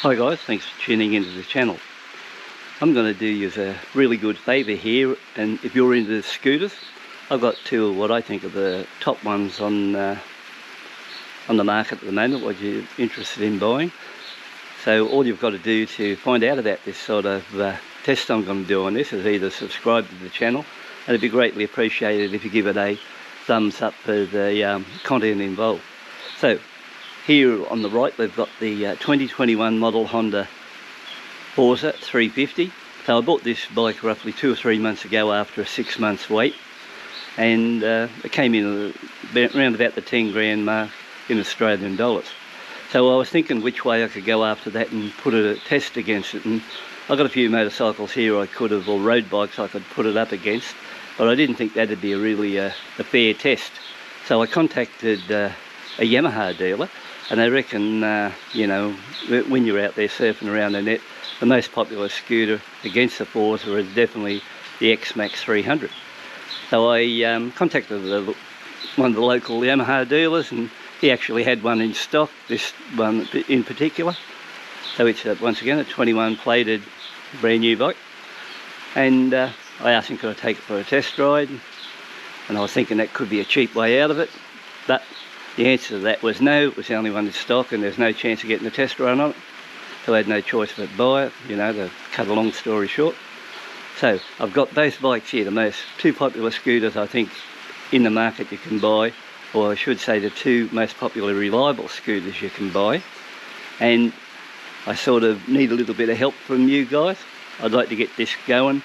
Hi guys, thanks for tuning into the channel. I'm going to do you a really good favour here, and if you're into scooters, I've got two of what I think are the top ones on the market at the moment, what you're interested in buying. So all you've got to do to find out about this sort of test I'm going to do on this is either subscribe to the channel, and it'd be greatly appreciated if you give it a thumbs up for the content involved. So here on the right we've got the 2021 model Honda Forza 350. So I bought this bike roughly 2 or 3 months ago after a 6 months wait, and it came in around about the 10 grand mark in Australian dollars. So I was thinking which way I could go after that and put a test against it, and I've got a few motorcycles here I could have, or road bikes I could put it up against, but I didn't think that'd be a fair test. So I contacted a Yamaha dealer, and they reckon, you know, when you're out there surfing around the net, the most popular scooter against the Forza is definitely the XMax 300. So I contacted one of the local Yamaha dealers, and he actually had one in stock, this one in particular. So it's once again a 21 plated brand new bike, and I asked him could I take it for a test ride, and I was thinking that could be a cheap way out of it, but the answer to that was no. It was the only one in stock and there's no chance of getting a test run on it, so I had no choice but buy it, you know, to cut a long story short. So I've got both bikes here, the two popular scooters I think in the market you can buy, or I should say the two most popular reliable scooters you can buy, and I sort of need a little bit of help from you guys. I'd like to get this going.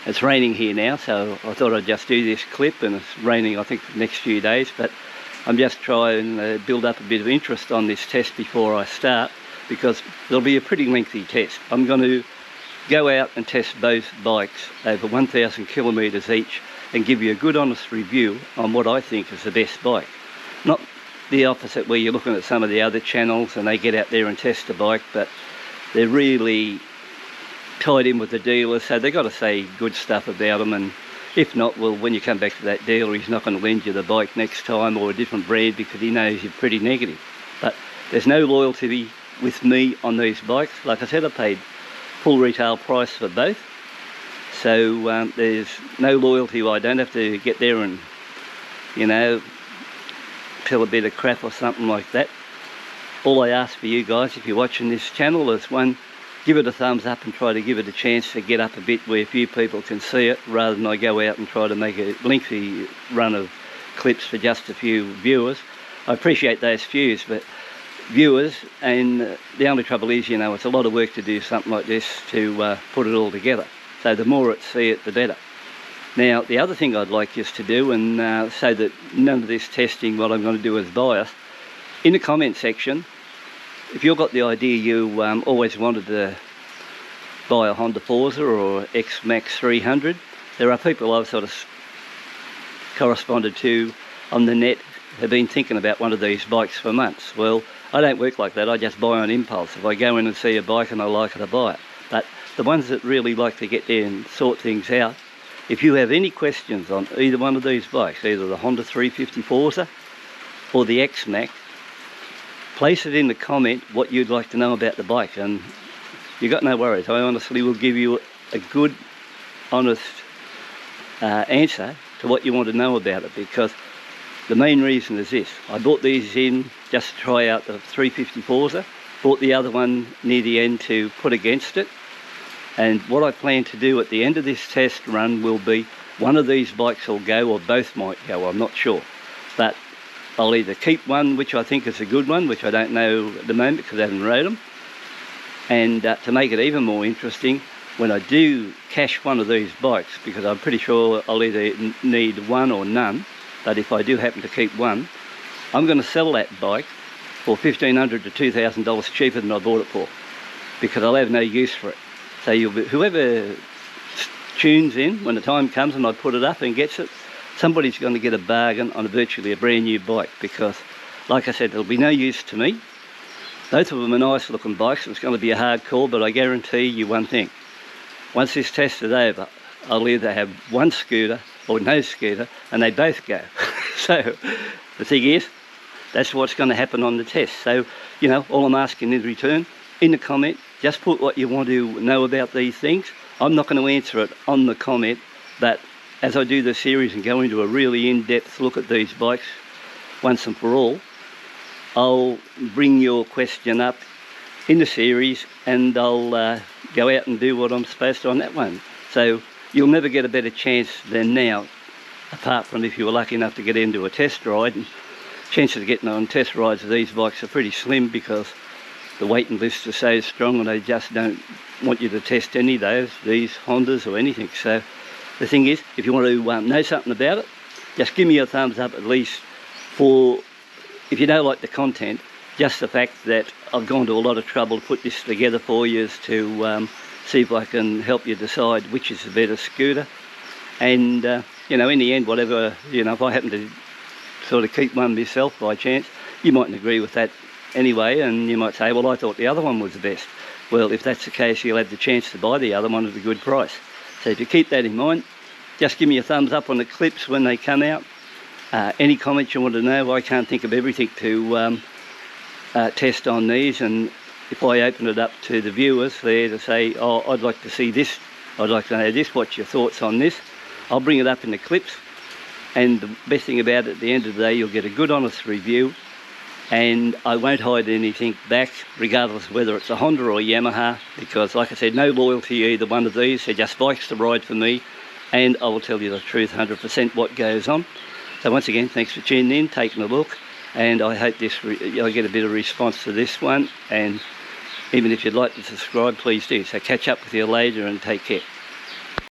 It's raining here now, so I thought I'd just do this clip, and it's raining I think for the next few days, but I'm just trying to build up a bit of interest on this test before I start, because it'll be a pretty lengthy test. I'm going to go out and test both bikes over 1,000 kilometres each and give you a good honest review on what I think is the best bike. Not the opposite where you're looking at some of the other channels and they get out there and test the bike, but they're really tied in with the dealers, so they've got to say good stuff about them, and if not, well, when you come back to that dealer, he's not going to lend you the bike next time, or a different brand, because he knows you're pretty negative. But there's no loyalty with me on these bikes. Like I said, I paid full retail price for both, so there's no loyalty. I don't have to get there and, you know, tell a bit of crap or something like that. All I ask for you guys, if you're watching this channel, is one, give it a thumbs up and try to give it a chance to get up a bit where a few people can see it, rather than I go out and try to make a lengthy run of clips for just a few viewers. I appreciate those views, but viewers, and the only trouble is, you know, it's a lot of work to do something like this to put it all together. So the more it see it, the better. Now, the other thing I'd like us to do, and so that none of this testing, what I'm going to do is bias, in the comment section, if you've got the idea you always wanted to buy a Honda Forza or XMax 300, there are people I've sort of corresponded to on the net have been thinking about one of these bikes for months. Well, I don't work like that. I just buy on impulse. If I go in and see a bike and I like it, I buy it. But the ones that really like to get there and sort things out, if you have any questions on either one of these bikes, either the Honda 350 Forza or the XMax, place it in the comment what you'd like to know about the bike, and you got no worries. I honestly will give you a good, honest answer to what you want to know about it, because the main reason is this. I bought these in just to try out the 350 Forza, bought the other one near the end to put against it, and what I plan to do at the end of this test run will be one of these bikes will go, or both might go, I'm not sure, but I'll either keep one which I think is a good one, which I don't know at the moment because I haven't rode them, and to make it even more interesting, when I do cash one of these bikes, because I'm pretty sure I'll either need one or none, but if I do happen to keep one, I'm going to sell that bike for $1,500 to $2,000 cheaper than I bought it for, because I'll have no use for it. So whoever tunes in when the time comes and I put it up and gets it, somebody's going to get a bargain on virtually a brand new bike, because like I said, it'll be no use to me. Both of them are nice looking bikes. It's going to be a hard call, but I guarantee you one thing. Once this test is over, I'll either have one scooter or no scooter, and they both go. So the thing is, that's what's going to happen on the test. So, you know, all I'm asking in return, in the comment, just put what you want to know about these things. I'm not going to answer it on the comment, but as I do the series and go into a really in-depth look at these bikes once and for all, I'll bring your question up in the series and I'll go out and do what I'm supposed to on that one. So you'll never get a better chance than now, apart from if you were lucky enough to get into a test ride. And chances of getting on test rides of these bikes are pretty slim because the waiting lists are so strong and they just don't want you to test any of these Hondas or anything. So the thing is, if you want to know something about it, just give me a thumbs up at least for, if you don't like the content, just the fact that I've gone to a lot of trouble to put this together for you to see if I can help you decide which is the better scooter. And you know, in the end, whatever, you know, if I happen to sort of keep one myself by chance, you mightn't agree with that anyway, and you might say, well, I thought the other one was the best. Well, if that's the case, you'll have the chance to buy the other one at a good price. So if you keep that in mind, just give me a thumbs up on the clips when they come out. Any comments you want to know, I can't think of everything to test on these, and if I open it up to the viewers there to say, oh, I'd like to see this, I'd like to know this, what's your thoughts on this, I'll bring it up in the clips. And the best thing about it, at the end of the day, you'll get a good honest review, and I won't hide anything back, regardless of whether it's a Honda or a Yamaha, because like I said, no loyalty to either one of these. They're just bikes to ride for me, and I will tell you the truth 100% what goes on. So once again, thanks for tuning in, taking a look, and I hope I get a bit of response to this one, and even if you'd like to subscribe, please do. So catch up with you later and take care.